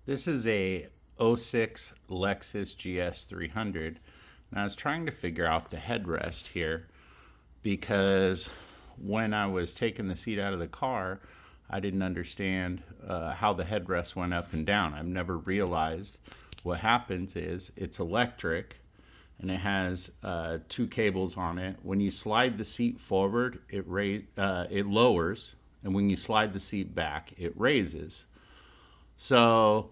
This is a '06 Lexus GS300, and I was trying to figure out the headrest here because when I was taking the seat out of the car, I didn't understand how the headrest went up and down. I've never realized what happens is it's electric and it has two cables on it. When you slide the seat forward, it lowers, and when you slide the seat back, it raises. So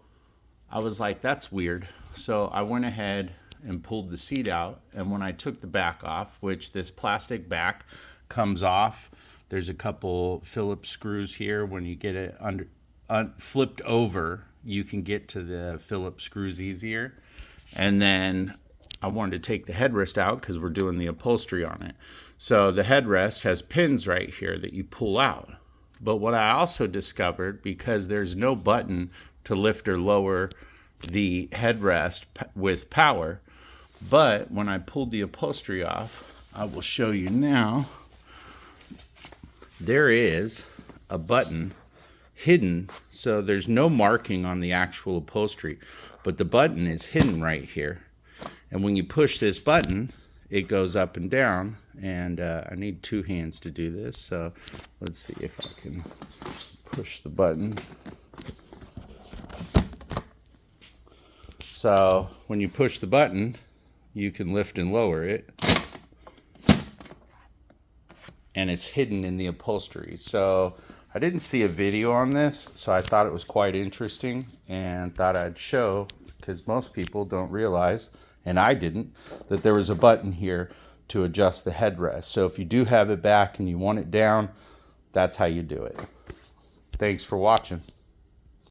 I was like, that's weird. So I went ahead and pulled the seat out, and when I took the back off, which this plastic back comes off, there's a couple Phillips screws here. When you get it flipped over, you can get to the Phillips screws easier. And then I wanted to take the headrest out because we're doing the upholstery on it. So the headrest has pins right here that you pull out. But what I also discovered, because there's no button to lift or lower the headrest with power, but when I pulled the upholstery off, I will show you now, there is a button hidden. So there's no marking on the actual upholstery, but the button is hidden right here. And when you push this button, it goes up and down, and I need two hands to do this. So let's see if I can push the button. So when you push the button, you can lift and lower it, and it's hidden in the upholstery. So I didn't see a video on this, so I thought it was quite interesting and thought I'd show, because most people don't realize, and I didn't, that there was a button here to adjust the headrest. So if you do have it back and you want it down, that's how you do it. Thanks for watching.